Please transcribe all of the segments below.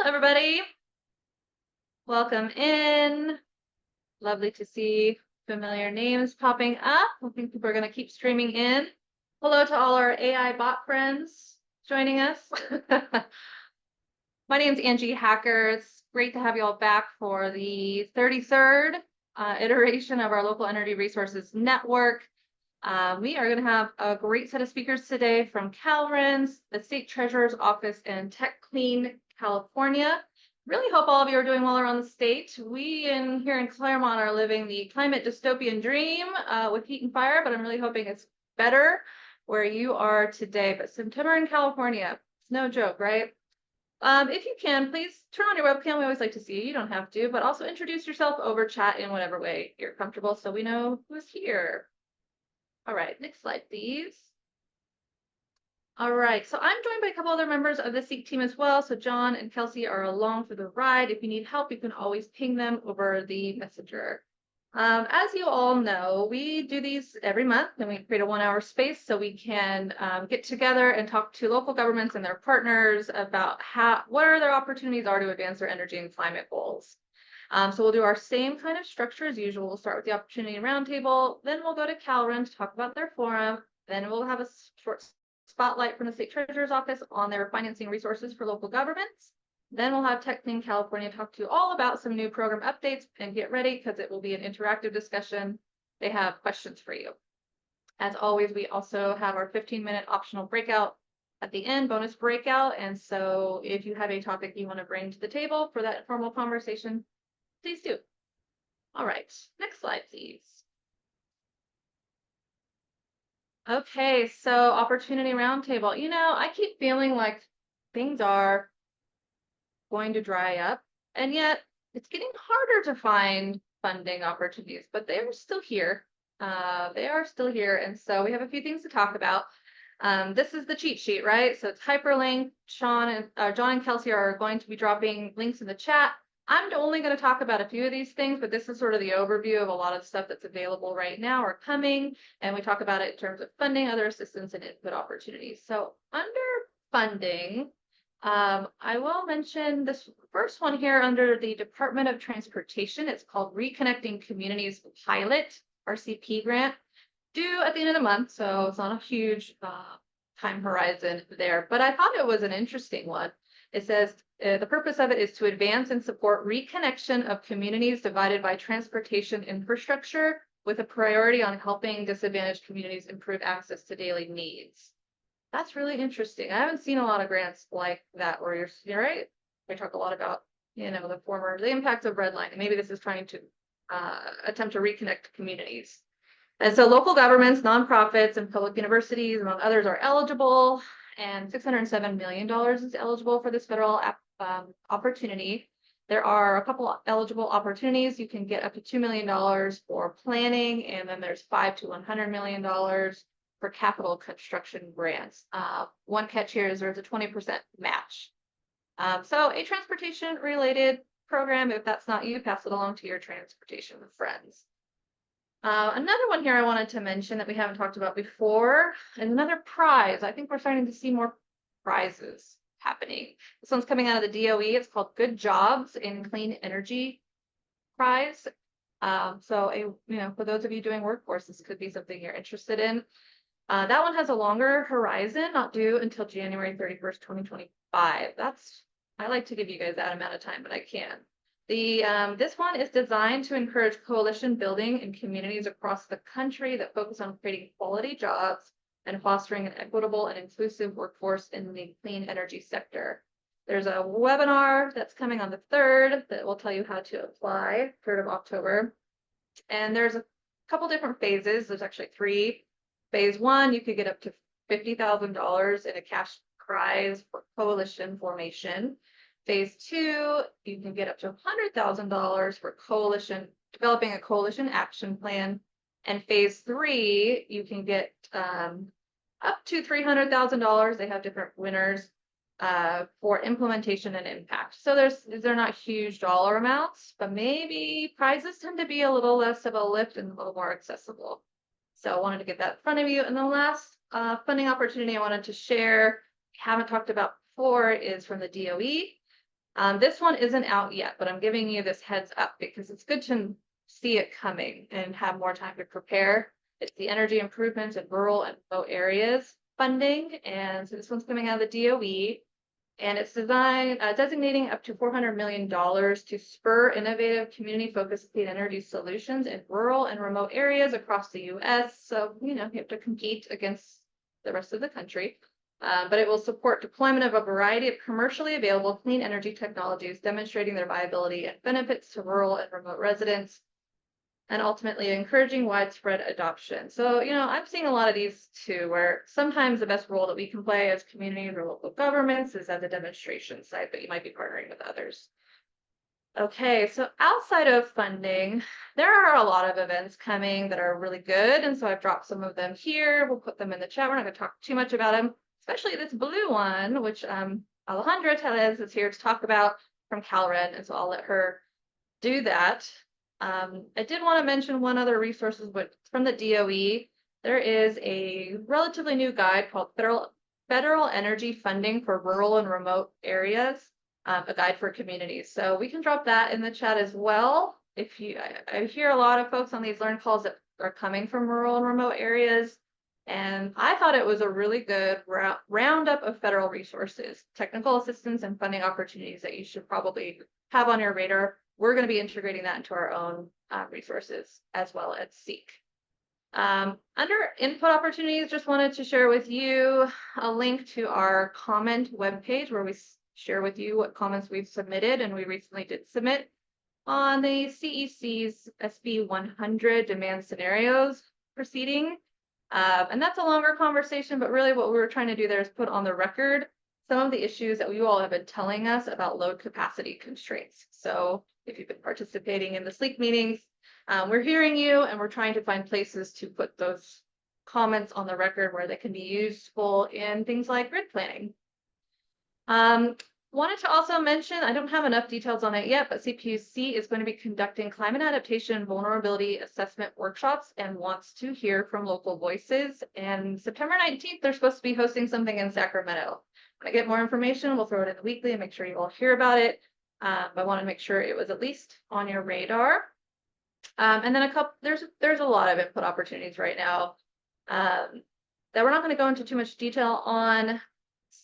Everybody. Welcome in. Lovely to see familiar names popping up. I think people are going to keep streaming in. Hello to all our AI bot friends joining us. My name is Angie Hacker. It's great to have you all back for the 33rd iteration of our Local Energy Resources Network. We are going to have a great set of speakers today from CalREN, the State Treasurer's Office, and Tech Clean California. Really hope all of you are doing well around the state. We here in Claremont are living the climate dystopian dream with heat and fire, but I'm really hoping it's better where you are today. But September in California, it's no joke, right? If you can, please turn on your webcam. We always like to see you. You don't have to, but also introduce yourself over chat in whatever way you're comfortable so we know who's here. All right, next slide, please. All right, so I'm joined by a couple other members of the SEEK team as well. So John and Kelsey are along for the ride. If you need help, you can always ping them over the messenger. As you all know, we do these every month and we create a 1-hour space so we can get together and talk to local governments and their partners about what their opportunities are to advance their energy and climate goals. So we'll do our same kind of structure as usual. We'll start with the opportunity roundtable, then we'll go to CalREN to talk about their forum, then we'll have a short spotlight from the State Treasurer's Office on their financing resources for local governments. Then we'll have Tech Clean California talk to you all about some new program updates, and get ready because it will be an interactive discussion. They have questions for you. As always, we also have our 15-minute optional breakout at the end, bonus breakout. And so if you have a topic you want to bring to the table for that informal conversation, please do. All right, next slide, please. Okay, so opportunity roundtable. You know, I keep feeling like things are going to dry up, and yet it's getting harder to find funding opportunities, but they are still here. They are still here, and so we have a few things to talk about. This is the cheat sheet, right? So it's hyperlinked. John and Kelsey are going to be dropping links in the chat. I'm only going to talk about a few of these things, but this is sort of the overview of a lot of stuff that's available right now or coming, and we talk about it in terms of funding, other assistance, and input opportunities. So under funding, I will mention this first one here under the Department of Transportation. It's called Reconnecting Communities Pilot, RCP grant, due at the end of the month. So it's not a huge time horizon there, but I thought it was an interesting one. It says the purpose of it is to advance and support reconnection of communities divided by transportation infrastructure with a priority on helping disadvantaged communities improve access to daily needs. That's really interesting. I haven't seen a lot of grants like that where you're right. We talk a lot about, you know, the impact of redlining. Maybe this is trying to attempt to reconnect communities. And so local governments, nonprofits, and public universities, among others, are eligible. And $607 million is eligible for this federal opportunity. There are a couple eligible opportunities. You can get up to $2 million for planning, and then there's $5 to $100 million for capital construction grants. One catch here is there's a 20% match. So a transportation related program, if that's not you, pass it along to your transportation friends. Another one here I wanted to mention that we haven't talked about before is another prize. I think we're starting to see more prizes happening. This one's coming out of the DOE. It's called Good Jobs in Clean Energy Prize. So for those of you doing workforce, this could be something you're interested in. That one has a longer horizon, not due until January 31st, 2025. I like to give you guys that amount of time, but I can't. This one is designed to encourage coalition building in communities across the country that focus on creating quality jobs and fostering an equitable and inclusive workforce in the clean energy sector. There's a webinar that's coming on the 3rd that will tell you how to apply, 3rd of October. And there's a couple different phases. There's actually 3. Phase 1, you could get up to $50,000 in a cash prize for coalition formation. Phase 2, you can get up to $100,000 for developing a coalition action plan. And phase 3, you can get up to $300,000. They have different winners for implementation and impact. So they're not huge dollar amounts, but maybe prizes tend to be a little less of a lift and a little more accessible. So I wanted to get that in front of you. And the last funding opportunity I wanted to share, we haven't talked about before, is from the DOE. This one isn't out yet, but I'm giving you this heads up because it's good to see it coming and have more time to prepare. It's the energy improvements in rural and remote areas funding, and so this one's coming out of the DOE, and it's designating up to $400 million to spur innovative community-focused clean energy solutions in rural and remote areas across the U.S. So, you have to compete against the rest of the country. But it will support deployment of a variety of commercially available clean energy technologies, demonstrating their viability and benefits to rural and remote residents, and ultimately encouraging widespread adoption. So, I'm seeing a lot of these too, where sometimes the best role that we can play as communities or local governments is at the demonstration site, but you might be partnering with others. Okay, so outside of funding, there are a lot of events coming that are really good, and so I've dropped some of them here. We'll put them in the chat. We're not going to talk too much about them, especially this blue one, which Alejandra Tellez is here to talk about from CalREN, and so I'll let her do that. I did want to mention one other resource, but from the DOE. There is a relatively new guide called Federal Energy Funding for Rural and Remote Areas, a guide for communities. So we can drop that in the chat as well. I hear a lot of folks on these Learn calls that are coming from rural and remote areas, and I thought it was a really good roundup of federal resources, technical assistance, and funding opportunities that you should probably have on your radar. We're going to be integrating that into our own resources as well as Seek. Under input opportunities, just wanted to share with you a link to our comment webpage where we share with you what comments we've submitted, and we recently did submit on the CEC's SB 100 demand scenarios proceeding. And that's a longer conversation, but really what we were trying to do there is put on the record some of the issues that you all have been telling us about load capacity constraints. So if you've been participating in the SLEEK meetings, we're hearing you, and we're trying to find places to put those comments on the record where they can be useful in things like grid planning. Wanted to also mention, I don't have enough details on it yet, but CPUC is going to be conducting climate adaptation and vulnerability assessment workshops and wants to hear from local voices. And September 19th, they're supposed to be hosting something in Sacramento. When I get more information, we'll throw it in the weekly and make sure you all hear about it. But I want to make sure it was at least on your radar. And then there's a lot of input opportunities right now that we're not going to go into too much detail on.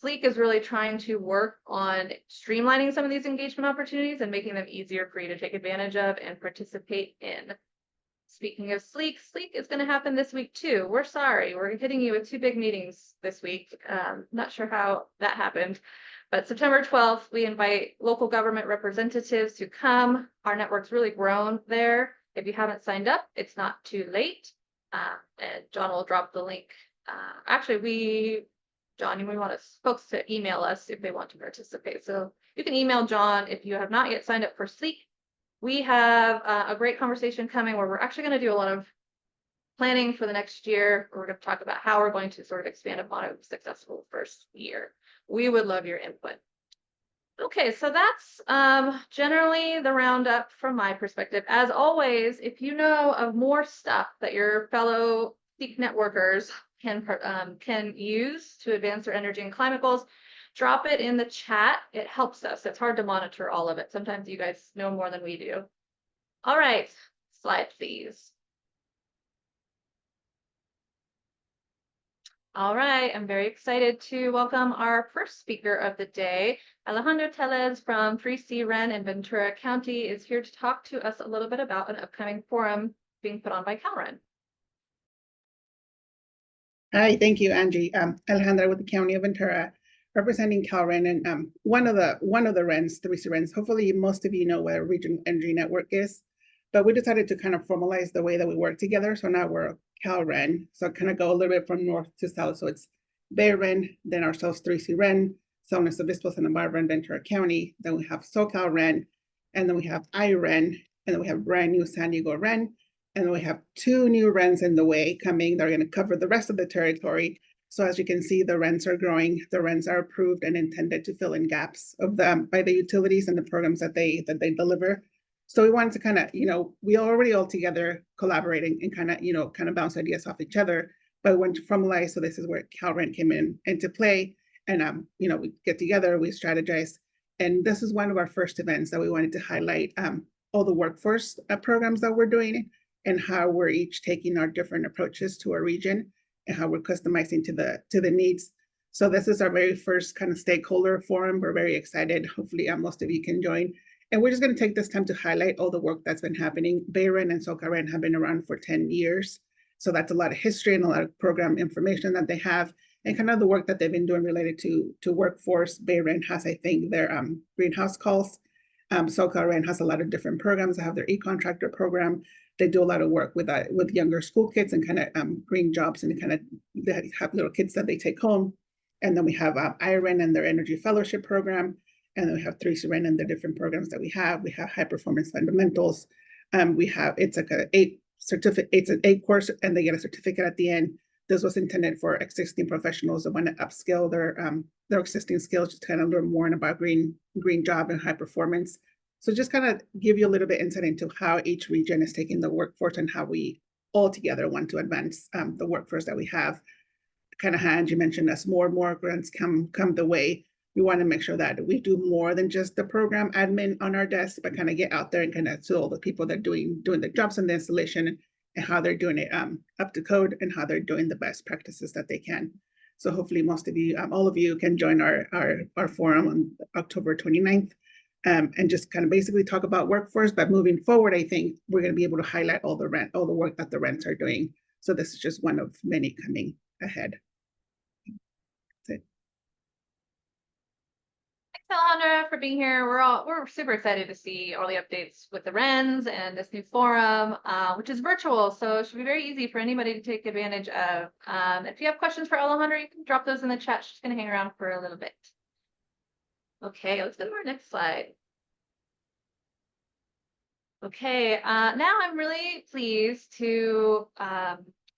SLEEK is really trying to work on streamlining some of these engagement opportunities and making them easier for you to take advantage of and participate in. Speaking of SLEEK is going to happen this week too. We're sorry, we're hitting you with 2 big meetings this week. Not sure how that happened, but September 12th, we invite local government representatives to come. Our network's really grown there. If you haven't signed up, it's not too late. And John will drop the link. John, we want folks to email us if they want to participate. So you can email John if you have not yet signed up for SLEEK. We have a great conversation coming where we're actually going to do a lot of planning for the next year. We're going to talk about how we're going to sort of expand upon a successful first year. We would love your input. Okay, so that's generally the roundup from my perspective. As always, if you know of more stuff that your fellow SLEEK networkers can use to advance their energy and climate goals, drop it in the chat. It helps us. It's hard to monitor all of it. Sometimes you guys know more than we do. All right, slide please. All right, I'm very excited to welcome our first speaker of the day. Alejandra Tellez from 3CREN in Ventura County is here to talk to us a little bit about an upcoming forum being put on by CalREN. Hi, thank you, Angie. Alejandra with the County of Ventura, representing CalREN, and one of the RENs, 3CRENs. Hopefully, most of you know what a regional energy network is, but we decided to kind of formalize the way that we work together. So now we're CalREN. So kind of go a little bit from north to south. So it's BayREN, then ourselves 3CREN, San Luis Obispo, Santa Barbara, and Ventura County. Then we have SoCalREN, and then we have IREN, and then we have brand new San Diego REN. And we have 2 new RENs in the way coming. They're going to cover the rest of the territory. So as you can see, the RENs are growing. The RENs are approved and intended to fill in gaps of them by the utilities and the programs that they deliver. So we wanted to kind of, we already all together collaborating and kind of bounce ideas off each other. But we went to formalize. So this is where CalREN came into play. And we get together, we strategize, And this is one of our first events that we wanted to highlight all the workforce programs that we're doing and how we're each taking our different approaches to our region and how we're customizing to the needs. So this is our very first kind of stakeholder forum. We're very excited. Hopefully most of you can join. And we're just going to take this time to highlight all the work that's been happening. BayREN and CalREN have been around for 10 years. So that's a lot of history and a lot of program information that they have and kind of the work that they've been doing related to workforce. BayREN has, I think, their greenhouse calls. CalREN has a lot of different programs. They have their e-contractor program. They do a lot of work with younger school kids and kind of green jobs and kind of they have little kids that they take home. And then we have IREN and their energy fellowship program. And then we have 3CREN and the different programs that we have. We have high performance fundamentals. We have, it's like it's an 8 course and they get a certificate at the end. This was intended for existing professionals that want to upskill their existing skills, just to kind of learn more about green job and high performance. So just kind of give you a little bit insight into how each region is taking the workforce and how we all together want to advance the workforce that we have. Kind of how Angie mentioned, as more and more grants come the way, we want to make sure that we do more than just the program admin on our desk, but kind of get out there and kind of to all the people that are doing the jobs and the installation and how they're doing it up to code and how they're doing the best practices that they can. So hopefully most of you, all of you can join our forum on October 29th and just kind of basically talk about workforce. But moving forward, I think we're going to be able to highlight all the work that the rents are doing. So this is just one of many coming ahead. That's it. Alejandra, for being here. We're super excited to see all the updates with the RENs and this new forum, which is virtual, so it should be very easy for anybody to take advantage of. If you have questions for Alejandra, you can drop those in the chat. She's going to hang around for a little bit. Okay, let's go to our next slide. Okay, now I'm really pleased to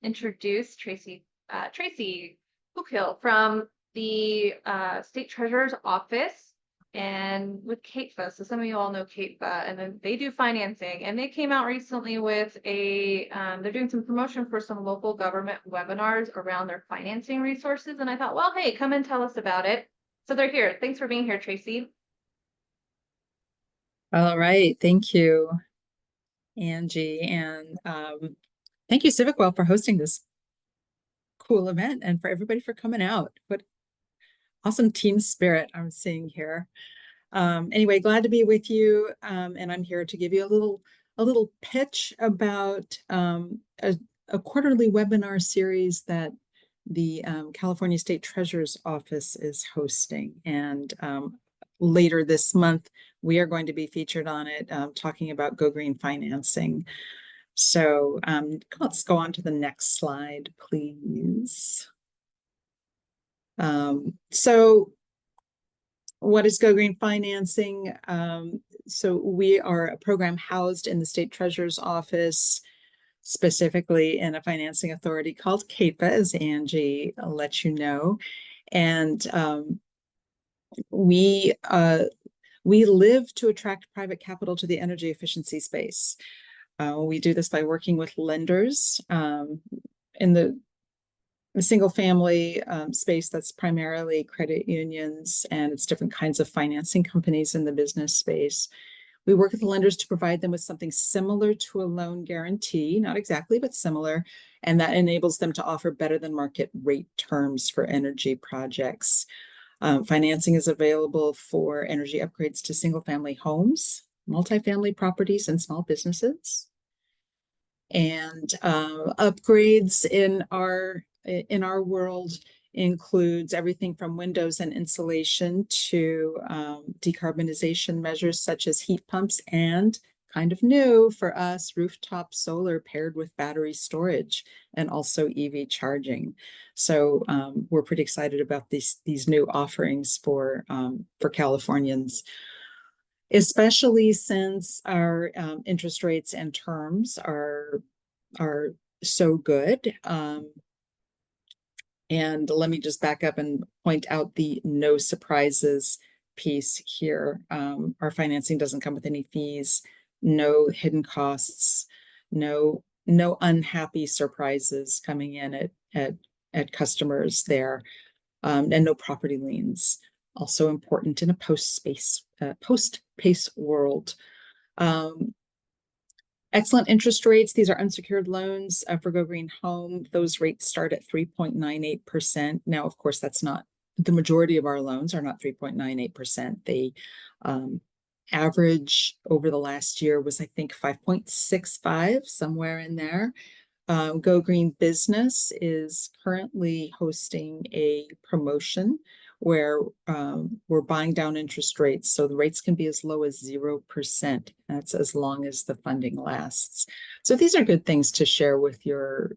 introduce Tracy Hookhill from the State Treasurer's Office and with CATFA. So some of you all know CATFA, and then they do financing, and they came out recently with they're doing some promotion for some local government webinars around their financing resources. And I thought, well, hey, come and tell us about it. So they're here. Thanks for being here, Tracy. All right. Thank you, Angie. And thank you, CivicWell, for hosting this cool event and for everybody for coming out. What awesome team spirit I'm seeing here. Anyway, glad to be with you. And I'm here to give you a little pitch about a quarterly webinar series that the California State Treasurer's Office is hosting. And later this month, we are going to be featured on it, talking about Go Green financing. So let's go on to the next slide, please. So what is Go Green financing? So we are a program housed in the State Treasurer's Office, specifically in a financing authority called CATFA, as Angie let you know. And we live to attract private capital to the energy efficiency space. We do this by working with lenders in the single family space. That's primarily credit unions, and it's different kinds of financing companies in the business space. We work with the lenders to provide them with something similar to a loan guarantee, not exactly, but similar, and that enables them to offer better than market rate terms for energy projects. Financing is available for energy upgrades to single family homes, multifamily properties, and small businesses. And upgrades in our world includes everything from windows and insulation to decarbonization measures such as heat pumps and, kind of new for us, rooftop solar paired with battery storage and also EV charging. So we're pretty excited about these new offerings for Californians, especially since our interest rates and terms are so good. And let me just back up and point out the no surprises piece here. Our financing doesn't come with any fees, no hidden costs, no unhappy surprises coming in at customers there, and no property liens. also important in a post-PACE world. Excellent interest rates. These are unsecured loans for Go Green Home. Those rates start at 3.98%. Now, of course, that's not the majority of our loans are not 3.98%. They average over the last year was, I think, 5.65, somewhere in there. Go Green Business is currently hosting a promotion where we're buying down interest rates. So the rates can be as low as 0%. That's as long as the funding lasts. So these are good things to share with your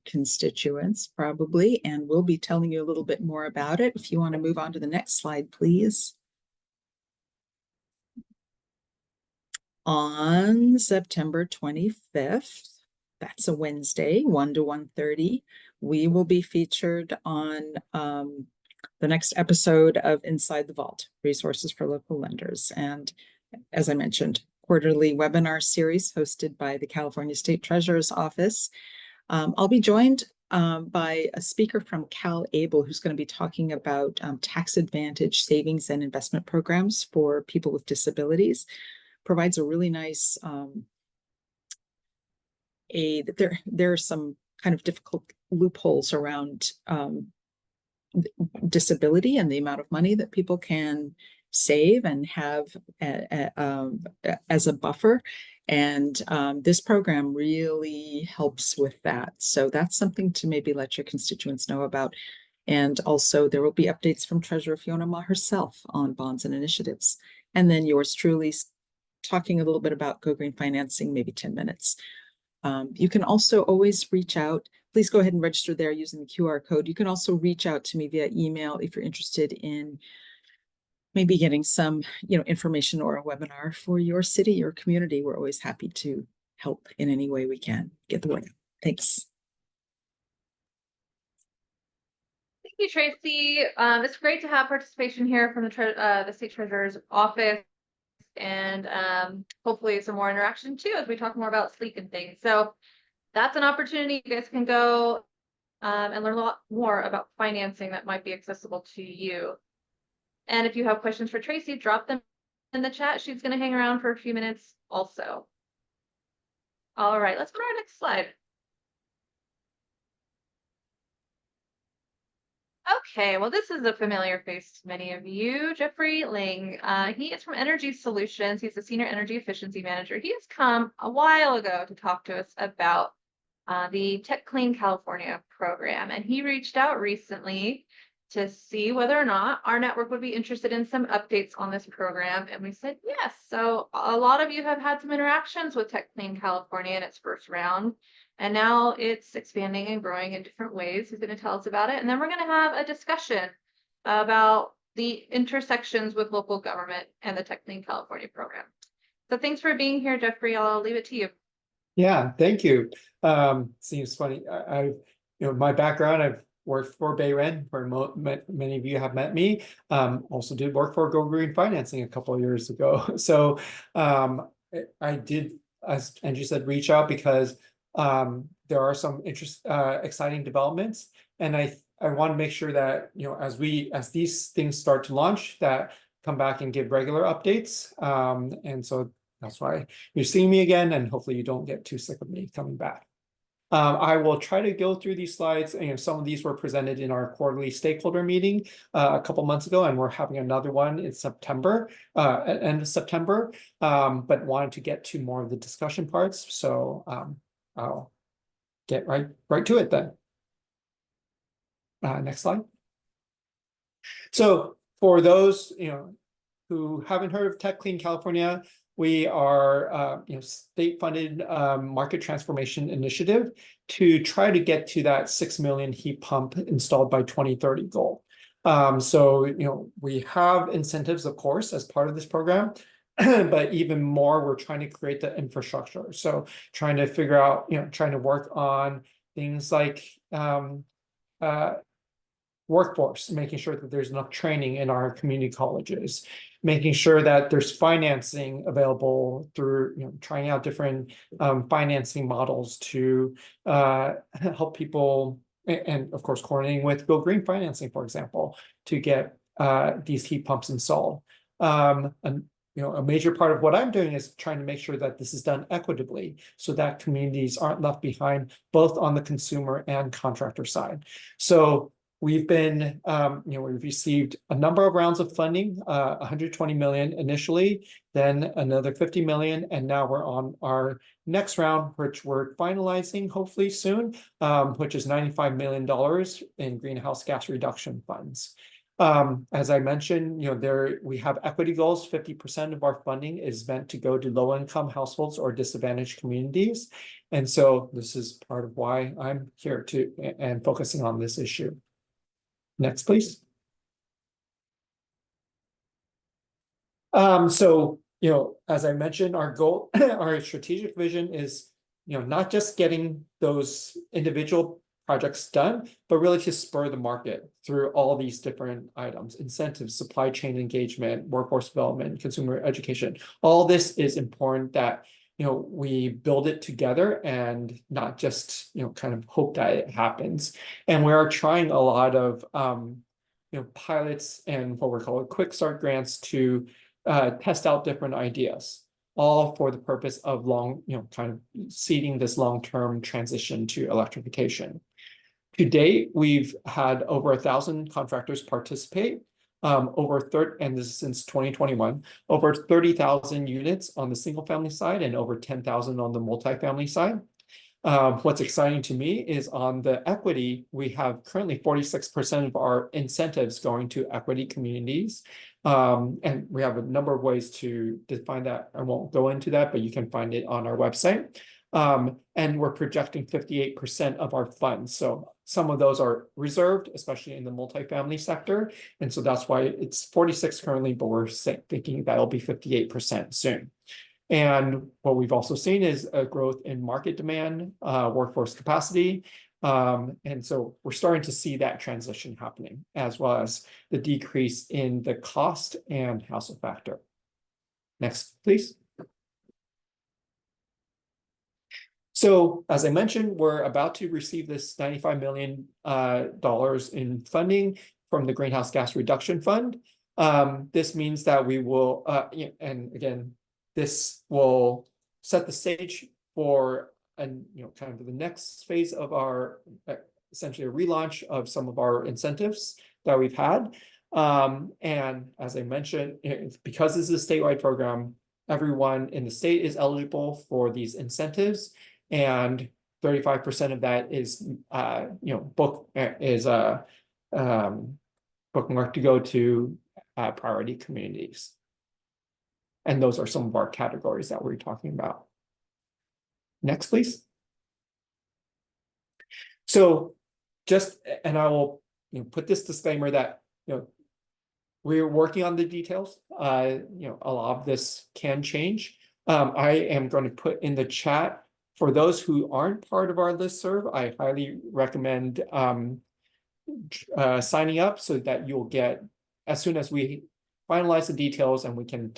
constituents, probably, and we'll be telling you a little bit more about it. If you want to move on to the next slide, please. On September 25th, that's a Wednesday, 1 to 1:30, we will be featured on the next episode of Inside the Vault, Resources for Local Lenders. And as I mentioned, quarterly webinar series hosted by the California State Treasurer's Office. I'll be joined by a speaker from CalAble who's going to be talking about tax advantage savings and investment programs for people with disabilities. Provides a really nice there are some kind of difficult loopholes around disability and the amount of money that people can save and have as a buffer. And this program really helps with that. So that's something to maybe let your constituents know about. And also there will be updates from Treasurer Fiona Ma herself on bonds and initiatives. And then yours truly talking a little bit about Go Green financing, maybe 10 minutes. You can also always reach out. Please go ahead and register there using the QR code. You can also reach out to me via email if you're interested in maybe getting some, information or a webinar for your city, your community. We're always happy to help in any way we can. Get the word out. Thanks. Thank you, Tracy. It's great to have participation here from the State Treasurer's Office, and hopefully some more interaction too as we talk more about sleep and things. So that's an opportunity. You guys can go and learn a lot more about financing that might be accessible to you. And if you have questions for Tracy, drop them in the chat. She's going to hang around for a few minutes also. All right, let's go to our next slide. Okay, well, this is a familiar face to many of you, Jeffrey Ling. He is from Energy Solutions. He's a Senior Energy Efficiency Manager. He has come a while ago to talk to us about the Tech Clean California program, and he reached out recently to see whether or not our network would be interested in some updates on this program, and we said yes. So a lot of you have had some interactions with Tech Clean California in its first round. And now it's expanding and growing in different ways. He's going to tell us about it. And then we're going to have a discussion about the intersections with local government and the Tech Clean California program. So thanks for being here, Jeffrey. I'll leave it to you. Yeah, thank you. Seems funny. My background, I've worked for BayREN, where many of you have met me. Also did work for Go Green Financing a couple of years ago. So I did, as Angie said, reach out because there are some exciting developments, and I want to make sure that as these things start to launch, that come back and give regular updates. And so that's why you're seeing me again, and hopefully you don't get too sick of me coming back. I will try to go through these slides. Some of these were presented in our quarterly stakeholder meeting a couple months ago, and we're having another one in September, end of September. But wanted to get to more of the discussion parts, so I'll get right to it then. Next slide. So for those who haven't heard of Tech Clean California, we are state-funded market transformation initiative to try to get to that 6 million heat pump installed by 2030 goal. So we have incentives, of course, as part of this program. But even more, we're trying to create the infrastructure. So trying to figure out, trying to work on things like workforce, making sure that there's enough training in our community colleges, making sure that there's financing available through, trying out different financing models to help people, and of course, coordinating with Go Green Financing, for example, to get these heat pumps installed. And a major part of what I'm doing is trying to make sure that this is done equitably so that communities aren't left behind, both on the consumer and contractor side. So we've been, we've received a number of rounds of funding, 120 million initially, then another 50 million, and now we're on our next round, which we're finalizing hopefully soon, which is $95 million in greenhouse gas reduction funds. As I mentioned, we have equity goals. 50% of our funding is meant to go to low-income households or disadvantaged communities. And so this is part of why I'm here and focusing on this issue. Next, please. So, as I mentioned, our goal, our strategic vision is, not just getting those individual projects done, but really to spur the market through all these different items: incentives, supply chain engagement, workforce development, consumer education. All this is important that, we build it together and not just, kind of hope that it happens. And we are trying a lot of, pilots and what we're calling quick start grants to test out different ideas, all for the purpose of kind of seeding this long-term transition to electrification. To date, we've had over 1,000 contractors participate, and this is since 2021, over 30,000 units on the single family side and over 10,000 on the multifamily side. What's exciting to me is on the equity, we have currently 46% of our incentives going to equity communities. And we have a number of ways to define that. I won't go into that, but you can find it on our website. And we're projecting 58% of our funds. So some of those are reserved, especially in the multifamily sector. And so that's why it's 46 currently, but we're thinking that'll be 58% soon. And what we've also seen is a growth in market demand, workforce capacity. And so we're starting to see that transition happening, as well as the decrease in the cost and household factor. Next, please. So, as I mentioned, we're about to receive this $95 million in funding from the Greenhouse Gas Reduction Fund. This means that we will, and again, this will set the stage for kind of the next phase of our essentially a relaunch of some of our incentives that we've had. And as I mentioned, because this is a statewide program, everyone in the state is eligible for these incentives, and 35% of that is bookmarked to go to priority communities. And those are some of our categories that we're talking about. Next, please. So and I will put this disclaimer that we're working on the details. A lot of this can change. I am going to put in the chat, for those who aren't part of our listserv, I highly recommend signing up so that you'll get, as soon as we finalize the details and we can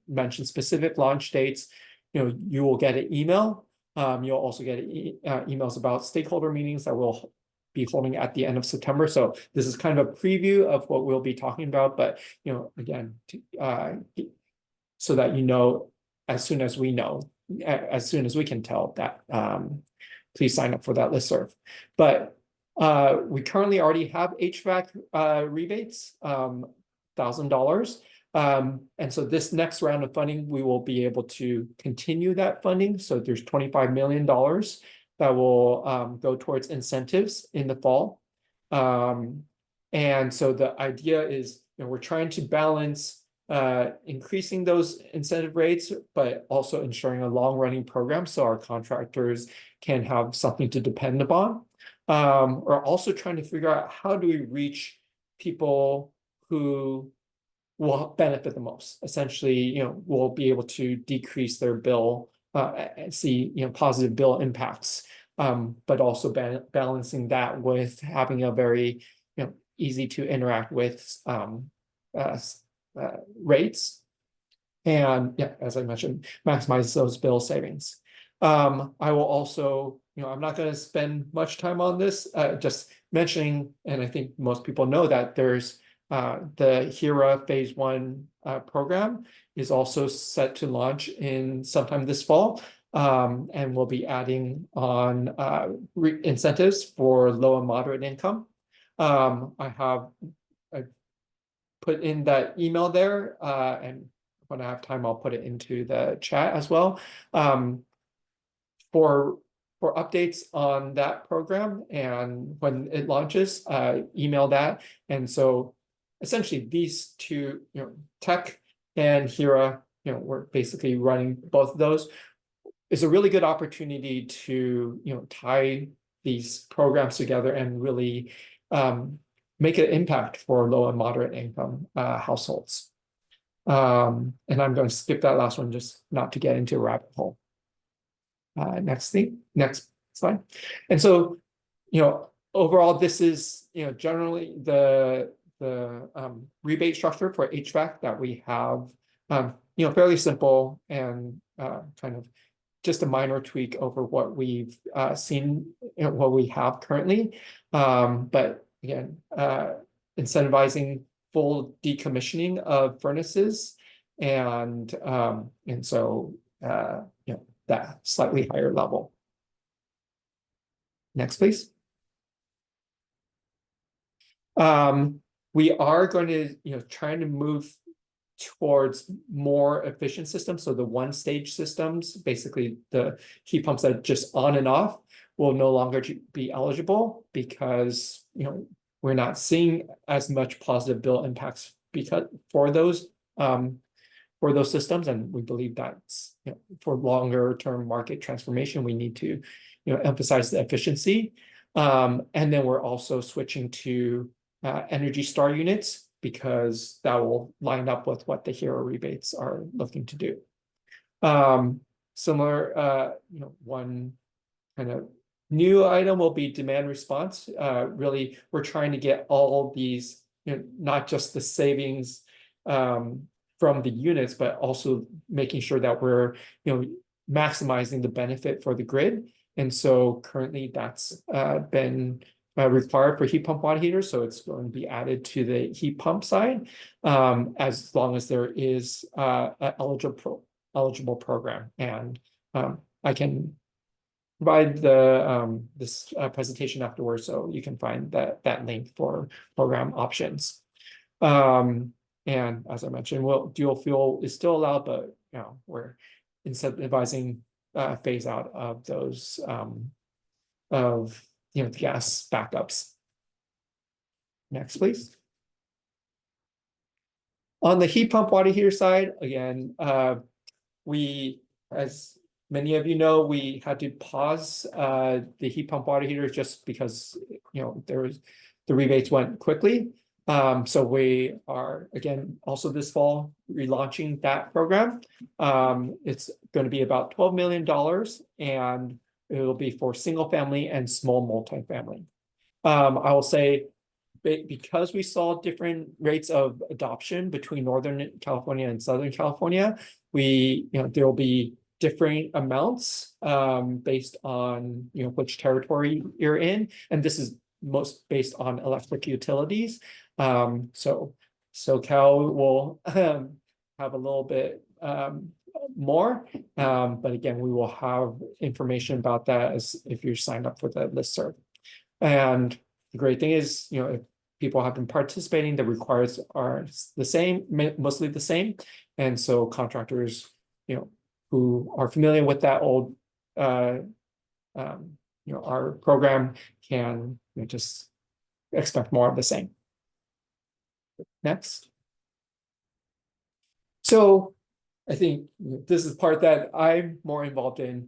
mention specific launch dates, you will get an email. You'll also get emails about stakeholder meetings that we'll be holding at the end of September. So this is kind of a preview of what we'll be talking about, but again, so that as soon as we know, as soon as we can tell that, please sign up for that listserv. But we currently already have HVAC rebates, $1,000. And so this next round of funding, we will be able to continue that funding. So there's $25 million that will go towards incentives in the fall. And so the idea is, we're trying to balance increasing those incentive rates, but also ensuring a long-running program so our contractors can have something to depend upon. We're also trying to figure out, how do we reach people who will benefit the most? Essentially, will be able to decrease their bill, and see positive bill impacts, but also balancing that with having a very easy to interact with rates, and as I mentioned, maximize those bill savings. I will also, I'm not going to spend much time on this, just mentioning, and I think most people know that there's the HERA Phase 1 program is also set to launch in sometime this fall. And we'll be adding on incentives for low and moderate income. I've put in that email there, and when I have time, I'll put it into the chat as well. For updates on that program and when it launches, email that. And so essentially these two, Tech and HERA, we're basically running both of those. Is a really good opportunity to, tie these programs together and really make an impact for low and moderate income households. And I'm going to skip that last one just not to get into a rabbit hole. Next slide. And so, overall, this is, generally the rebate structure for HVAC that we have, fairly simple and kind of just a minor tweak over what we've seen, what we have currently. But again, incentivizing full decommissioning of furnaces and so, that slightly higher level. Next, please. We are going to, trying to move towards more efficient systems. So the one-stage systems, basically the heat pumps that are just on and off, will no longer be eligible because, we're not seeing as much positive bill impacts for those systems, and we believe that's, for longer term market transformation, we need to, emphasize the efficiency. And then we're also switching to Energy Star units because that will line up with what the HERA rebates are looking to do. Similar, one kind of new item will be demand response. Really, we're trying to get all these, not just the savings from the units, but also making sure that we're, maximizing the benefit for the grid. And so currently that's been required for heat pump water heaters. So it's going to be added to the heat pump side as long as there is an eligible program. And I can provide the this presentation afterwards, so you can find that link for program options. And as I mentioned, dual fuel is still allowed, but we're incentivizing phase out of those gas backups. Next, please. On the heat pump water heater side, again, we, as many of you know, we had to pause the heat pump water heaters just because the rebates went quickly. So we are, again, also this fall relaunching that program. It's going to be about $12 million, and it will be for single family and small multifamily. I will say, because we saw different rates of adoption between Northern California and Southern California, there will be different amounts based on which territory you're in, and this is most based on electric utilities. So SoCal will have a little bit more, but again, we will have information about that as if you're signed up for the listserv. And the great thing is, if people have been participating, the requirements are the same, mostly the same, and so contractors, who are familiar with that old, our program can just expect more of the same. Next. So I think this is the part that I'm more involved in.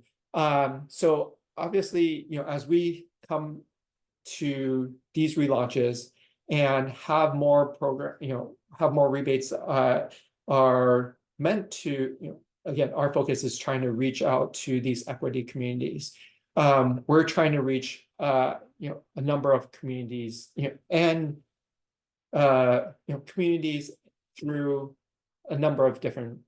So obviously, as we come to these relaunches and have more have more rebates are meant to, again, our focus is trying to reach out to these equity communities. We're trying to reach a number of communities, and communities through a number of different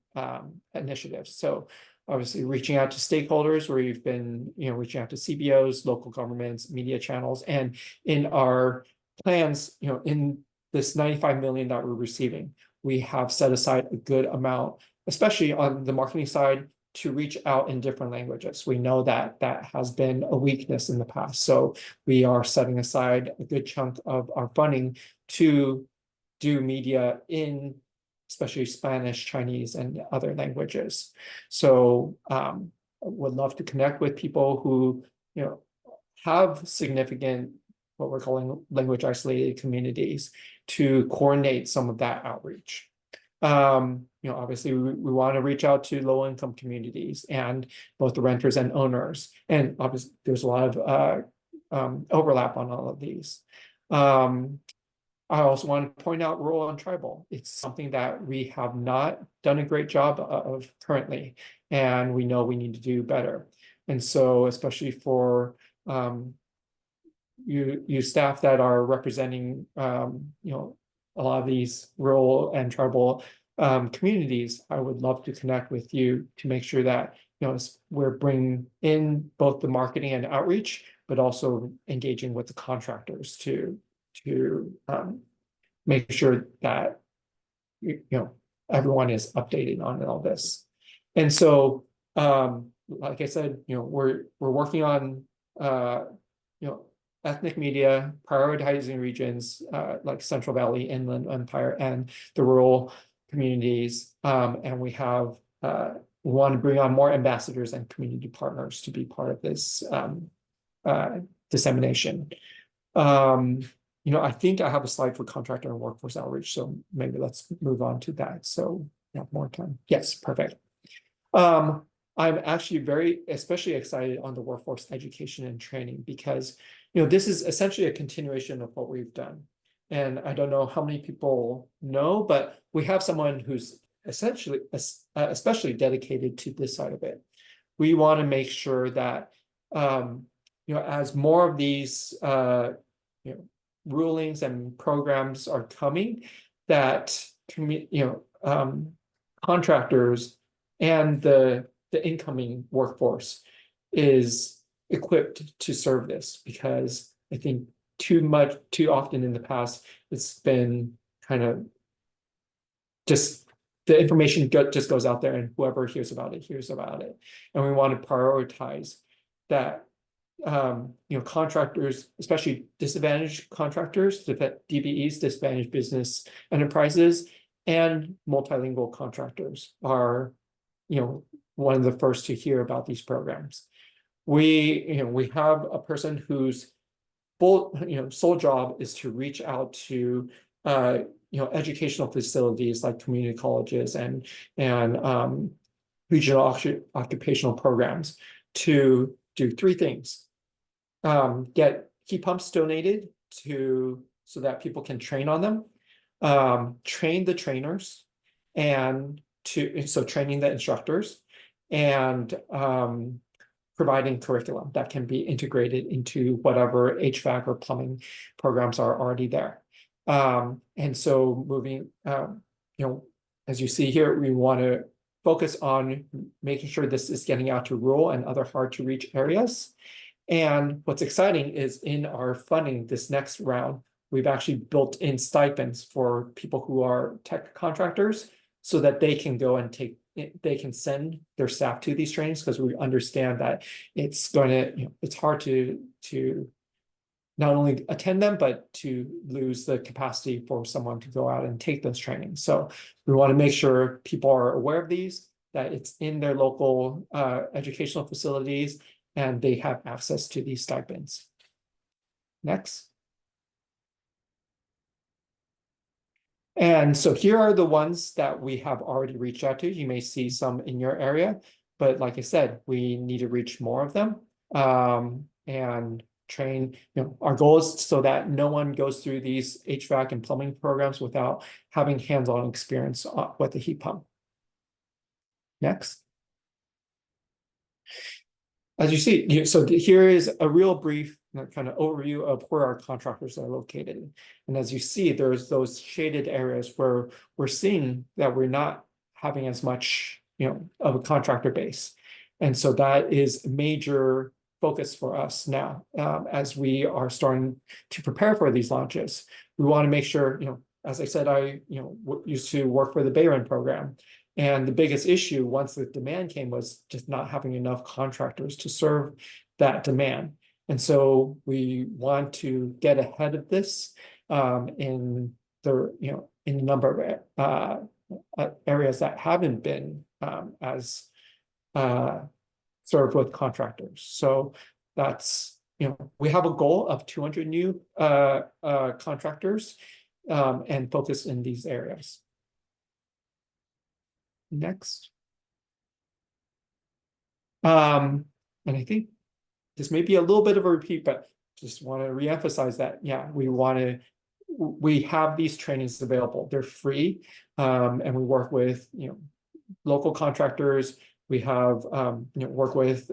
initiatives. So obviously reaching out to stakeholders, where you've been reaching out to CBOs, local governments, media channels, and in our plans, in this 95 million that we're receiving, we have set aside a good amount, especially on the marketing side, to reach out in different languages. We know that that has been a weakness in the past. So we are setting aside a good chunk of our funding to do media in especially Spanish, Chinese, and other languages. So would love to connect with people who, you know, have significant what we're calling language isolated communities to coordinate some of that outreach. You know, obviously we want to reach out to low income communities and both the renters and owners. And obviously there's a lot of overlap on all of these. I also want to point out rural and tribal. It's something that we have not done a great job of currently, and we know we need to do better. And so, especially for you staff that are representing, you know, a lot of these rural and tribal communities, I would love to connect with you to make sure that, you know, we're bringing in both the marketing and outreach, but also engaging with the contractors to make sure that you know everyone is updated on all this. And so like I said, you know, we're working on you know, ethnic media, prioritizing regions like Central Valley, Inland Empire, and the rural communities. And we have we want to bring on more ambassadors and community partners to be part of this dissemination. You know, I think I have a slide for contractor and workforce outreach, so maybe let's move on to that. So we have more time. Yes, perfect. I'm actually especially excited on the workforce education and training because, you know, this is essentially a continuation of what we've done. And I don't know how many people know, but we have someone who's essentially, especially dedicated to this side of it. We want to make sure that, you know, as more of these, you know, rulings and programs are coming, that you know, contractors and the incoming workforce is equipped to serve this, because I think too often in the past it's been kind of just the information just goes out there and whoever hears about it, and we want to prioritize that. You know, contractors, especially disadvantaged contractors, DBEs, disadvantaged business enterprises, and multilingual contractors are, you know, one of the first to hear about these programs. You know, we have a person whose sole job is to reach out to, you know, educational facilities like community colleges and regional occupational programs to do three things. Get heat pumps donated so that people can train on them, train the trainers, and so training the instructors, and providing curriculum that can be integrated into whatever HVAC or plumbing programs are already there. And so moving, you know, as you see here, we want to focus on making sure this is getting out to rural and other hard to reach areas. And what's exciting is in our funding this next round, we've actually built in stipends for people who are tech contractors so that they can go and they can send their staff to these trainings, because we understand that it's going to, you know, it's hard to not only attend them, but to lose the capacity for someone to go out and take those trainings. So we want to make sure people are aware of these, that it's in their local educational facilities, and they have access to these stipends. Next. And so here are the ones that we have already reached out to. You may see some in your area, but like I said, we need to reach more of them and train. You know, our goal is so that no one goes through these HVAC and plumbing programs without having hands-on experience with the heat pump. Next. As you see, so here is a real brief kind of overview of where our contractors are located. And as you see, there's those shaded areas where we're seeing that we're not having as much, you know, of a contractor base. And so that is a major focus for us now, as we are starting to prepare for these launches. We want to make sure, as I said, I used to work for the BayREN program. And the biggest issue once the demand came was just not having enough contractors to serve that demand. And so we want to get ahead of this in the in a number of areas that haven't been as served with contractors. So that's, we have a goal of 200 new contractors and focus in these areas. Next. And I think this may be a little bit of a repeat, but just want to reemphasize that, yeah, we have these trainings available. They're free, and we work with, local contractors. We have, work with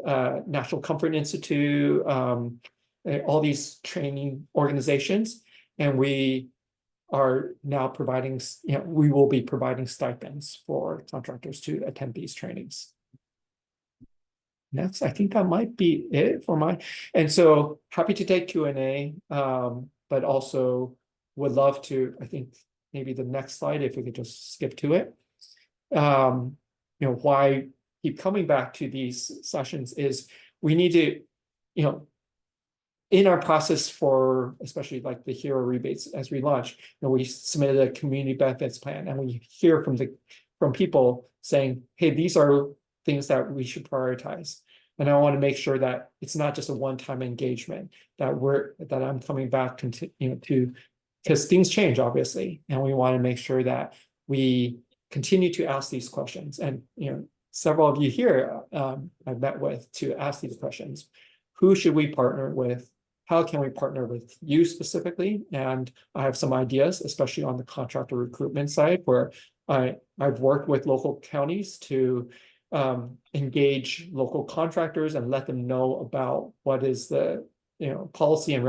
National Comfort Institute, all these training organizations, and we are now providing, we will be providing stipends for contractors to attend these trainings. Next, I think that might be it for and so happy to take Q&A, but also would love to, I think maybe the next slide, if we could just skip to it. Why keep coming back to these sessions is we need to, in our process for especially like the hero rebates as we launch, we submitted a community benefits plan, and we hear from people saying, hey, these are things that we should prioritize. And I want to make sure that it's not just a one-time engagement, that I'm coming back to, because things change, obviously, and we want to make sure that we continue to ask these questions. And several of you here I've met with to ask these questions. Who should we partner with? How can we partner with you specifically? And I have some ideas, especially on the contractor recruitment side, where I've worked with local counties to engage local contractors and let them know about what is the policy and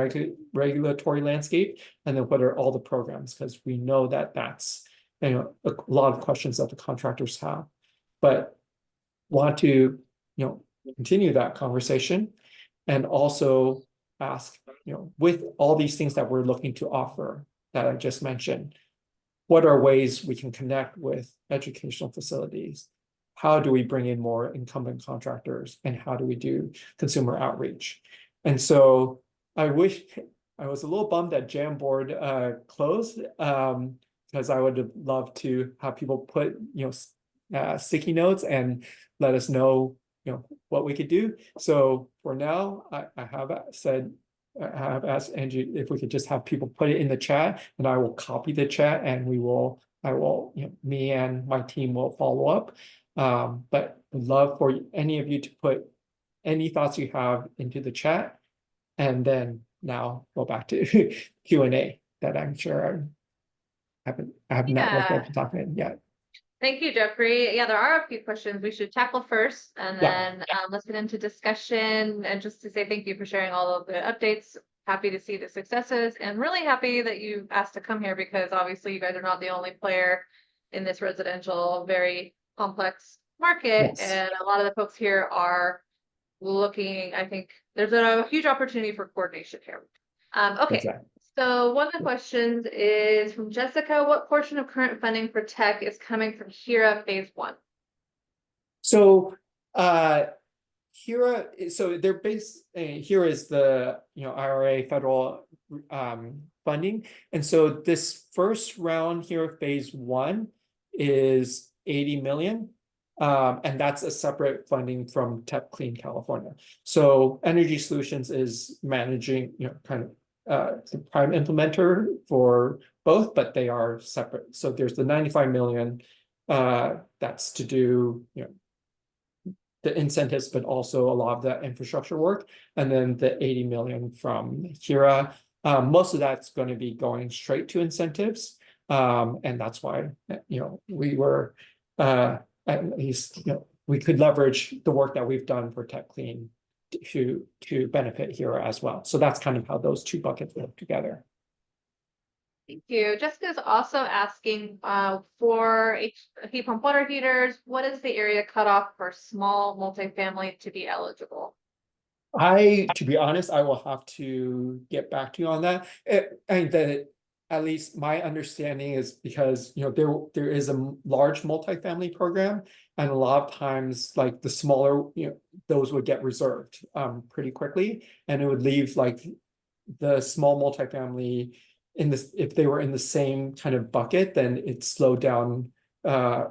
regulatory landscape, and then what are all the programs, because we know that that's a lot of questions that the contractors have, but want to continue that conversation, and also ask, with all these things that we're looking to offer that I just mentioned, what are ways we can connect with educational facilities? How do we bring in more incumbent contractors, and how do we do consumer outreach? And so I wish, I was a little bummed that Jamboard closed, because I would have loved to have people put, sticky notes and let us know, what we could do. So for now, I have asked Angie if we could just have people put it in the chat, and I will copy the chat, and me and my team will follow up. But would love for any of you to put any thoughts you have into the chat, and then now go back to Q&A that I'm sure I have not looked at the document yet. Thank you, Jeffrey. Yeah, there are a few questions we should tackle first, and then let's get into discussion. And just to say thank you for sharing all of the updates. Happy to see the successes, and really happy that you asked to come here, because obviously you guys are not the only player in this residential, very complex market. Yes. And a lot of the folks here are looking, I think there's a huge opportunity for coordination here. Okay. Exactly. So one of the questions is from Jessica: what portion of current funding for tech is coming from HERA phase 1? So HERA, so they're based, HERA is the IRA federal funding. And so this first round HERA phase 1 is 80 million. And that's a separate funding from Tech Clean California. So Energy Solutions is managing, kind of the prime implementer for both, but they are separate. So there's the 95 million that's to do, the incentives, but also a lot of the infrastructure work. And then the 80 million from HERA, most of that's going to be going straight to incentives. And that's why, we were, at least, we could leverage the work that we've done for Tech Clean to benefit HERA as well. So that's kind of how those two buckets work together. Thank you. Jessica's also asking for heat pump water heaters, what is the area cutoff for small multifamily to be eligible? To be honest, I will have to get back to you on that. At least my understanding is because, there is a large multifamily program, and a lot of times, like the smaller, those would get reserved pretty quickly, and it would leave like the small multifamily if they were in the same kind of bucket, then it slowed down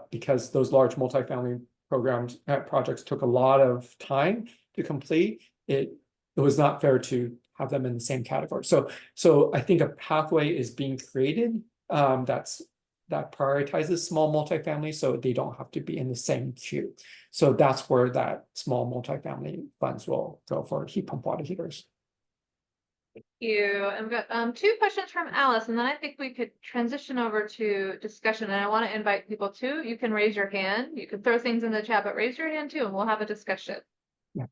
because those large multifamily projects took a lot of time to complete. It was not fair to have them in the same category. So I think a pathway is being created that prioritizes small multifamily, so they don't have to be in the same queue. So that's where that small multifamily funds will go for heat pump water heaters. Thank you. I've got 2 questions from Alice, and then I think we could transition over to discussion. And I want to invite people too. You can raise your hand. You can throw things in the chat, but raise your hand too, and we'll have a discussion. Yeah.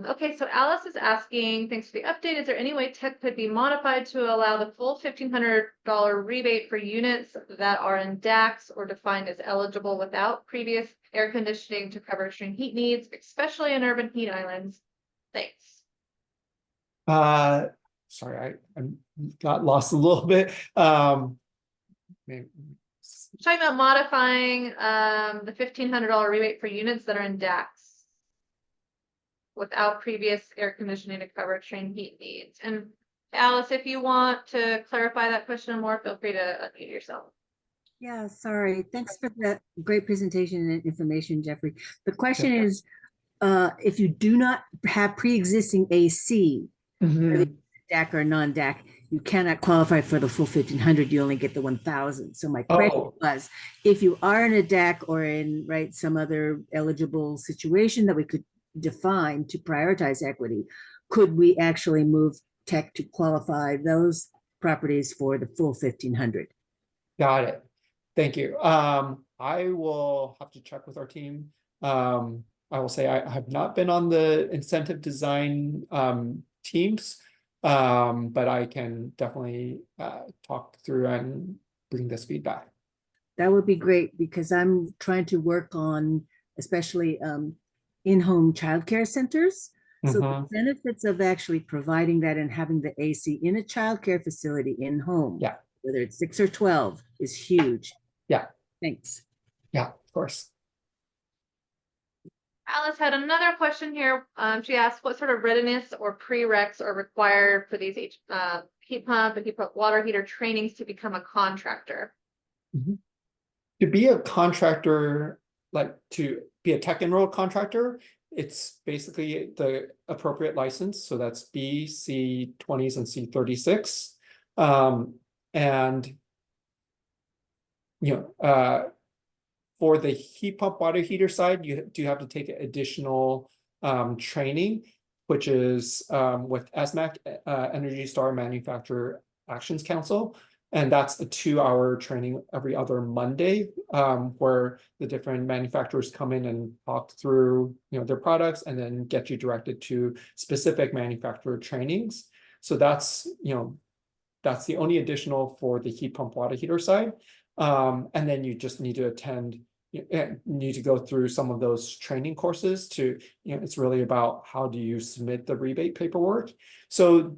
Okay, so Alice is asking, thanks for the update. Is there any way tech could be modified to allow the full $1,500 rebate for units that are in DACs or defined as eligible without previous air conditioning to cover extreme heat needs, especially in urban heat islands? Thanks. Sorry, I got lost a little bit. Maybe. Talking about modifying the $1,500 rebate for units that are in DACs without previous air conditioning to cover extreme heat needs. And Alice, if you want to clarify that question more, feel free to unmute yourself. Yeah, sorry. Thanks for the great presentation and information, Jeffrey. The question is, if you do not have pre-existing AC, DAC or non-DAC, you cannot qualify for the full 1,500. You only get the 1,000. So my question was, if you are in a DAC or in some other eligible situation that we could define to prioritize equity, could we actually move tech to qualify those properties for the full 1,500? Got it. Thank you. I will have to check with our team. I will say I have not been on the incentive design teams, but I can definitely talk through and bring this feedback. That would be great, because I'm trying to work on especially in-home childcare centers. So the benefits of actually providing that and having the AC in a childcare facility in home, whether it's 6 or 12, is huge. Yeah. Thanks. Yeah, of course. Alice had another question here. She asked, what sort of readiness or prereqs are required for these heat pump and heat pump water heater trainings to become a contractor? To be a contractor, like to be a tech enrolled contractor, it's basically the appropriate license. So that's B, C20s, and C36. And for the heat pump water heater side, you do have to take additional training, which is with ESMAC, Energy Star Manufacturer Actions Council. And that's a 2-hour training every other Monday, where the different manufacturers come in and talk through their products and then get you directed to specific manufacturer trainings. So that's the only additional for the heat pump water heater side. And then you just need to need to go through some of those training courses to, it's really about how do you submit the rebate paperwork. So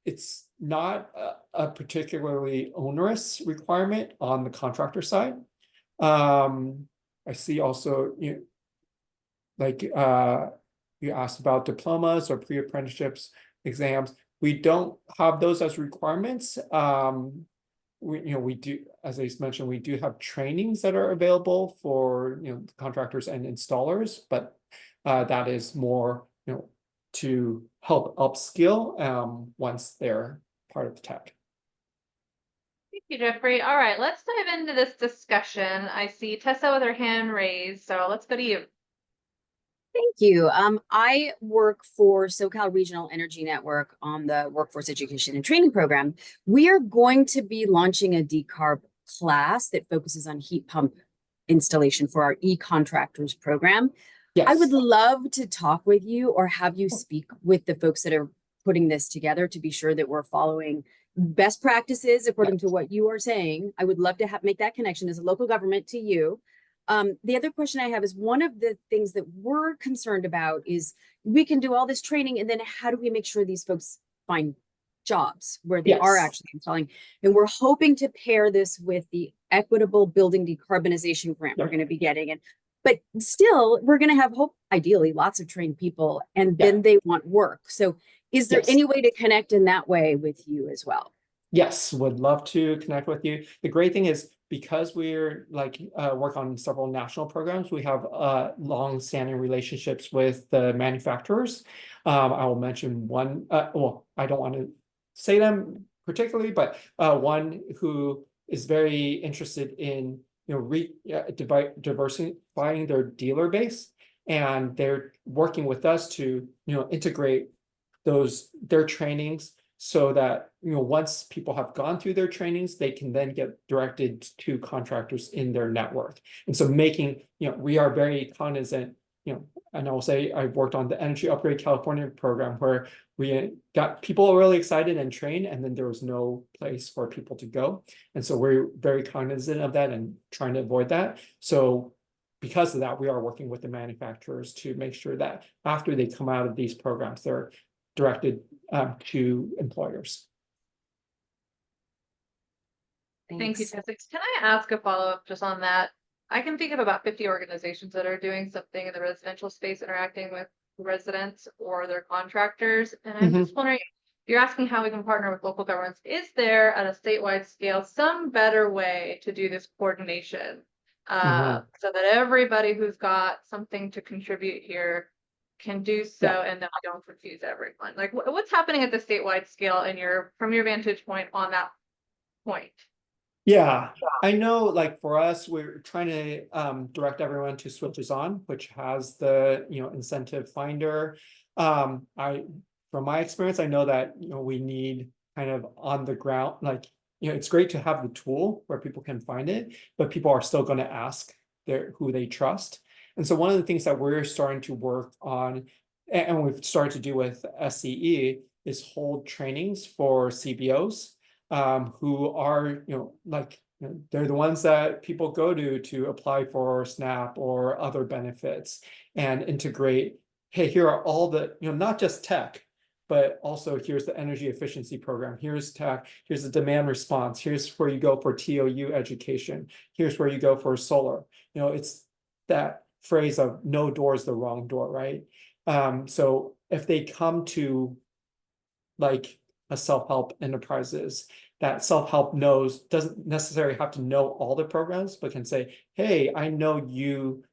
it's not a particularly onerous requirement on the contractor side. I see also, you asked about diplomas or pre-apprenticeships exams. We don't have those as requirements. We do, as I mentioned, we do have trainings that are available for contractors and installers, but that is more to help upskill once they're part of the tech. Thank you, Jeffrey. All right, let's dive into this discussion. I see Tessa with her hand raised, so let's go to you. Thank you. I work for SoCal Regional Energy Network on the Workforce Education and Training Program. We are going to be launching a decarb class that focuses on heat pump installation for our e-contractors program. Yes. I would love to talk with you or have you speak with the folks that are putting this together to be sure that we're following best practices according to what you are saying. I would love to make that connection as a local government to you. The other question I have is, one of the things that we're concerned about is we can do all this training, and then how do we make sure these folks find jobs where they are Yes. actually installing? And we're hoping to pair this with the equitable building decarbonization grant we're Yep. going to be getting. But still, we're going to have ideally lots of trained people, and then they want work. So is there Yes. any way to connect in that way with you as well? Yes, would love to connect with you. The great thing is, because we're work on several national programs, we have long-standing relationships with the manufacturers. I will mention one, well, I don't want to say them particularly, but one who is very interested in diversifying their dealer base, and they're working with us to integrate their trainings, so that once people have gone through their trainings, they can then get directed to contractors in their network. And so we are very cognizant, and I will say I've worked on the Energy Upgrade California program, where we got people really excited and trained, and then there was no place for people to go. And so we're very cognizant of that and trying to avoid that. So because of that, we are working with the manufacturers to make sure that after they come out of these programs, they're directed to employers. Thank you, Thanks. Jessica. Can I ask a follow-up just on that? I can think of about 50 organizations that are doing something in the residential space, interacting with residents or their contractors. And I'm just wondering, you're asking how we can partner with local governments. Is there, at a statewide scale, some better way to do this coordination? So that everybody who's got something to contribute here can do so, and then we don't confuse everyone. Like, what's happening at the statewide scale from your vantage point on that point? Yeah, I know, for us, we're trying to direct everyone to Switches On, which has the incentive finder. From my experience, I know that we need kind of on the ground, it's great to have the tool where people can find it, but people are still going to ask who they trust. And so one of the things that we're starting to work on, and we've started to do with SCE, is hold trainings for CBOs, who are, they're the ones that people go to apply for SNAP or other benefits, and integrate, hey, here are all the, not just tech, but also here's the energy efficiency program, here's tech, here's the demand response, here's where you go for TOU education, here's where you go for solar. It's that phrase of no door is the wrong door, right? So if they come to a self-help enterprises, that self-help doesn't necessarily have to know all the programs, but can say, hey, I know you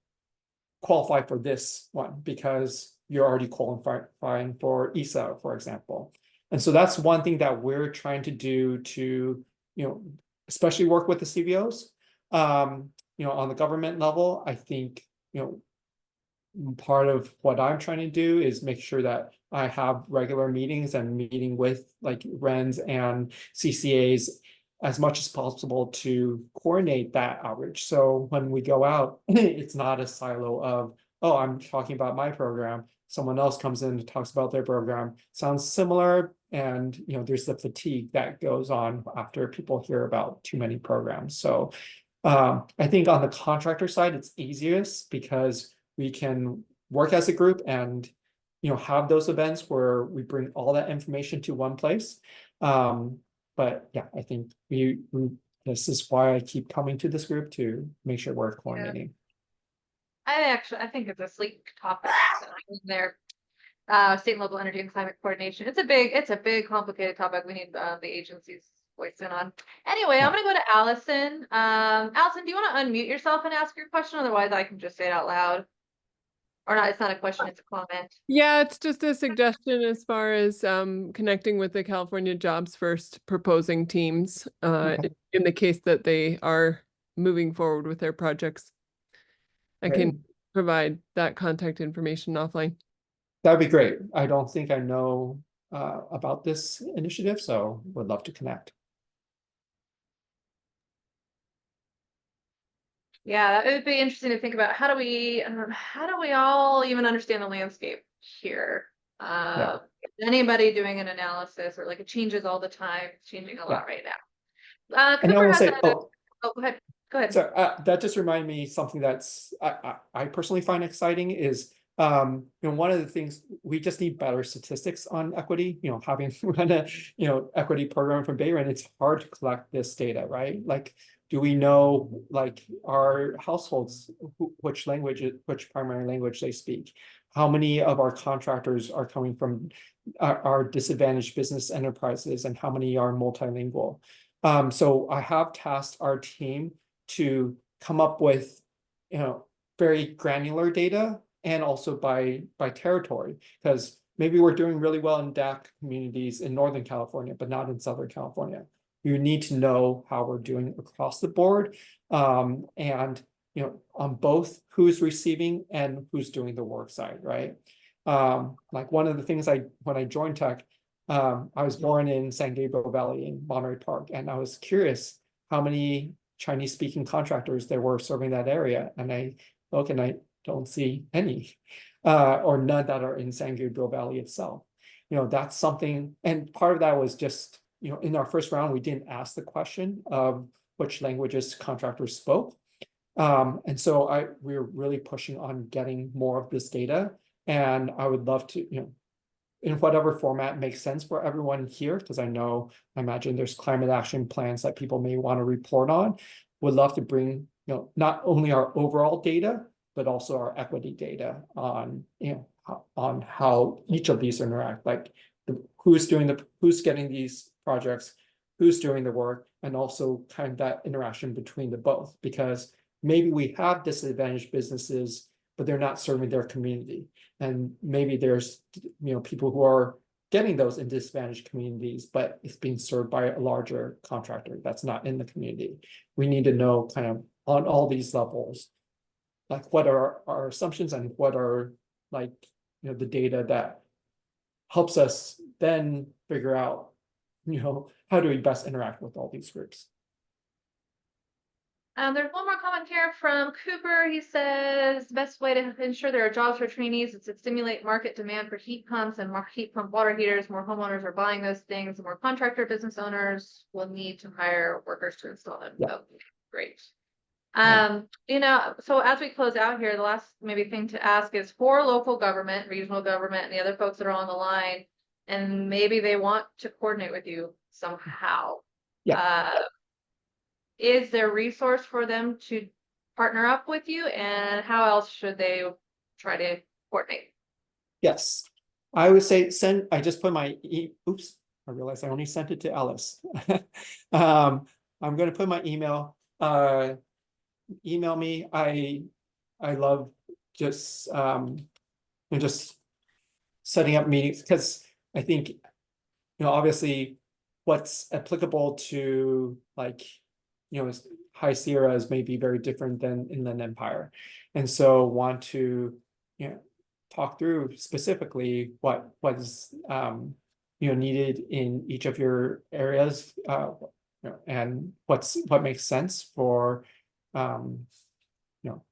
qualify for this one because you're already qualifying for ESA, for example. And so that's one thing that we're trying to do to, especially work with the CBOs. On the government level, I think, part of what I'm trying to do is make sure that I have regular meetings and meeting with RENs and CCAs as much as possible to coordinate that outreach. So when we go out, it's not a silo of, oh, I'm talking about my program, someone else comes in and talks about their program, sounds similar, and there's the fatigue that goes on after people hear about too many programs. So I think on the contractor side, it's easiest because we can work as a group and have those events where we bring all that information to one place. But yeah, I think this is why I keep coming to this group, to make sure we're coordinating. I think it's a sleek topic there. State and local energy and climate coordination. It's a big, complicated topic. We need the agencies voice in on. Anyway, I'm gonna go to Allison. Allison, do you want to unmute yourself and ask your question? Otherwise, I can just say it out loud. Or not, it's not a question, it's a comment. Yeah, it's just a suggestion as far as connecting with the California Jobs First proposing teams in the case that they are moving forward with their projects. I can provide that contact information offline. That'd be great. I don't think I know about this initiative, so would love to connect. Yeah, it would be interesting to think about how do we all even understand the landscape here? Anybody doing an analysis, or it changes all the time, it's changing a lot right now. And I Cooper will has say, go ahead. Go ahead. So that just reminded me something that's I personally find exciting is one of the things we just need better statistics on equity. Having run a equity program from BayREN, it's hard to collect this data, right? Like, do we know like our households which primary language they speak? How many of our contractors are coming from our disadvantaged business enterprises, and how many are multilingual? So I have tasked our team to come up with, very granular data, and also by territory, because maybe we're doing really well in DAC communities in Northern California, but not in Southern California. You need to know how we're doing across the board, and on both who's receiving and who's doing the work side, right? Like one of the things when I joined tech, I was born in San Gabriel Valley in Monterey Park, and I was curious how many Chinese speaking contractors there were serving that area. And I look and I don't see any, or none that are in San Gabriel Valley itself. That's something, and part of that was just, in our first round, we didn't ask the question of which languages contractors spoke. And so we're really pushing on getting more of this data. And I would love to, in whatever format makes sense for everyone here, because I imagine there's climate action plans that people may want to report on. Would love to bring, not only our overall data, but also our equity data on, on how each of these interact, like who's getting these projects, who's doing the work, and also kind of that interaction between the both, because maybe we have disadvantaged businesses, but they're not serving their community. And maybe there's, people who are getting those in disadvantaged communities, but it's being served by a larger contractor that's not in the community. We need to know kind of on all these levels, like what are our assumptions and what are like, the data that helps us then figure out, how do we best interact with all these groups. There's one more comment here from Cooper. He says, best way to ensure there are jobs for trainees is to stimulate market demand for heat pumps and heat pump water heaters. More homeowners are buying those things. The more contractor business owners will need to hire workers to install them. Yeah. Oh, great. Yeah. So as we close out here, the last maybe thing to ask is for local government, regional government, and the other folks that are on the line, and maybe they want to coordinate with you somehow. Yeah. Is there a resource for them to partner up with you, and how else should they try to coordinate? Yes, I would say I just put my oops, I realized I only sent it to Alice. I'm going to put my email. Email me. I love just just setting up meetings, because I think obviously what's applicable to like High Sierras may be very different than Inland Empire, and so want to talk through specifically what is needed in each of your areas, and what makes sense for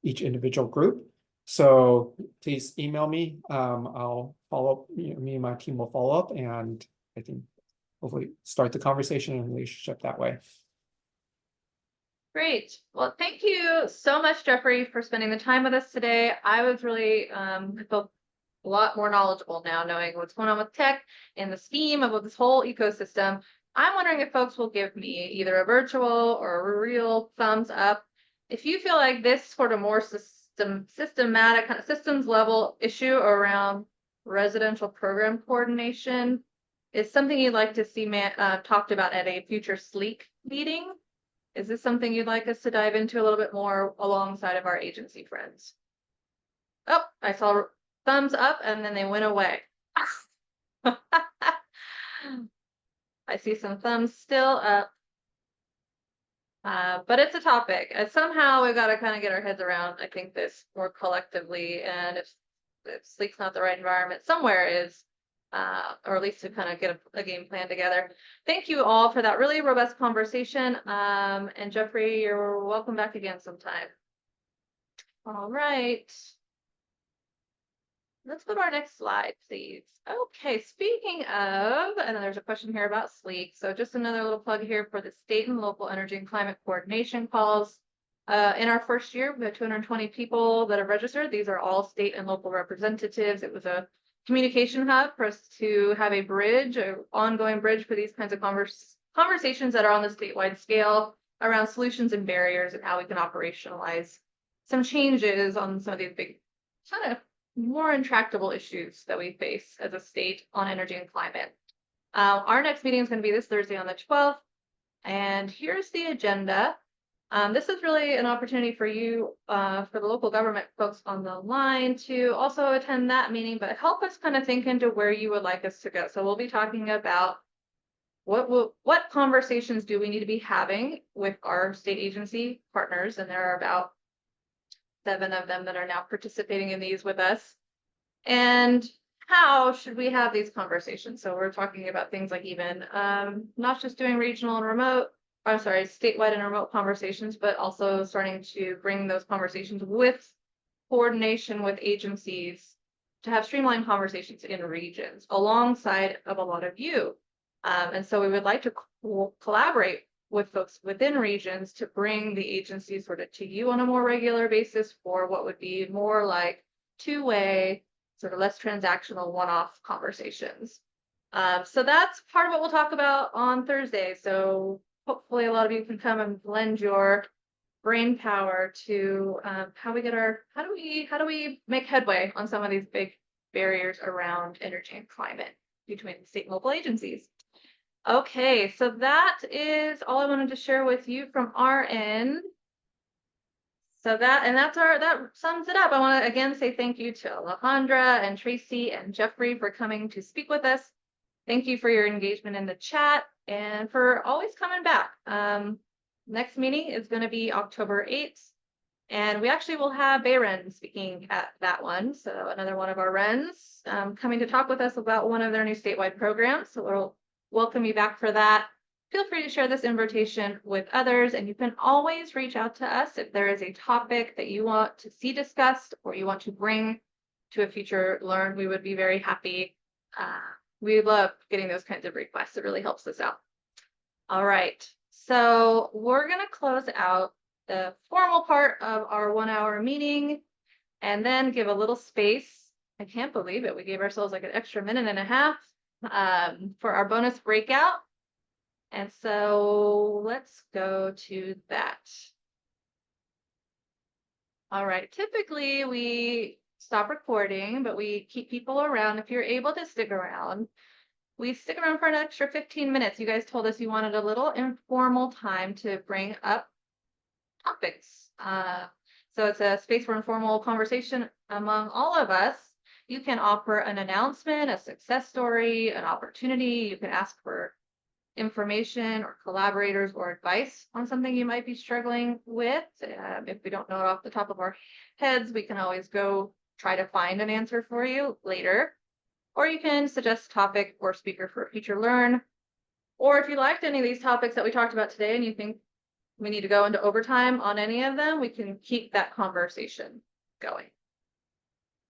each individual group. So please email me. I'll follow up. Me and my team will follow up, and I think hopefully start the conversation and relationship that way. Great. Well, thank you so much, Jeffrey, for spending the time with us today. I was really felt a lot more knowledgeable now, knowing what's going on with tech and the scheme of this whole ecosystem. I'm wondering if folks will give me either a virtual or a real thumbs up if you feel like this sort of more systematic kind of systems level issue around residential program coordination is something you'd like to see talked about at a future SLEEK meeting. Is this something you'd like us to dive into a little bit more alongside of our agency friends? Oh, I saw thumbs up and then they went away. I see some thumbs still up. But it's a topic, and somehow we've got to kind of get our heads around, I think, this more collectively. And if SLEEK's not the right environment, somewhere is, or at least to kind of get a game plan together. Thank you all for that really robust conversation. And Jeffrey, you're welcome back again sometime. All right. Let's go to our next slide, please. Okay, speaking of, and there's a question here about SLEEK. So just another little plug here for the state and local energy and climate coordination calls. In our first year, we had 220 people that have registered. These are all state and local representatives. It was a communication hub for us to have a bridge, an ongoing bridge for these kinds of conversations that are on the statewide scale around solutions and barriers and how we can operationalize some changes on some of these big, kind of more intractable issues that we face as a state on energy and climate. Our next meeting is going to be this Thursday on the 12th. And here's the agenda. This is really an opportunity for you, for the local government folks on the line to also attend that meeting, but help us kind of think into where you would like us to go. So we'll be talking about what conversations do we need to be having with our state agency partners, and there are about 7 of them that are now participating in these with us. And how should we have these conversations? So we're talking about things like even not just doing regional and remote, I'm sorry, statewide and remote conversations, but also starting to bring those conversations with coordination with agencies to have streamlined conversations in regions alongside of a lot of you. And so we would like to collaborate with folks within regions to bring the agencies sort of to you on a more regular basis for what would be more like two-way, sort of less transactional one-off conversations. So that's part of what we'll talk about on Thursday. So hopefully a lot of you can come and lend your brain power to how do we make headway on some of these big barriers around energy and climate between state and local agencies. Okay, so that is all I wanted to share with you from our end. So that sums it up. I want to again say thank you to Alejandra and Tracy and Jeffrey for coming to speak with us. Thank you for your engagement in the chat and for always coming back. Next meeting is going to be October 8th, and we actually will have BayREN speaking at that one. So another one of our RENs coming to talk with us about one of their new statewide programs. So we'll welcome you back for that. Feel free to share this invitation with others, and you can always reach out to us if there is a topic that you want to see discussed or you want to bring to a future LERN. We would be very happy. We love getting those kinds of requests. It really helps us out. All right, so we're going to close out the formal part of our 1-hour meeting and then give a little space. I can't believe it. We gave ourselves like an extra minute and a half for our bonus breakout. And so let's go to that. All right, typically we stop recording, but we keep people around. If you're able to stick around, we stick around for an extra 15 minutes. You guys told us you wanted a little informal time to bring up topics. So it's a space for informal conversation among all of us. You can offer an announcement, a success story, an opportunity. You can ask for information or collaborators or advice on something you might be struggling with. If we don't know it off the top of our heads, we can always go try to find an answer for you later. Or you can suggest topic or speaker for a future LERN. Or if you liked any of these topics that we talked about today and you think we need to go into overtime on any of them, we can keep that conversation going.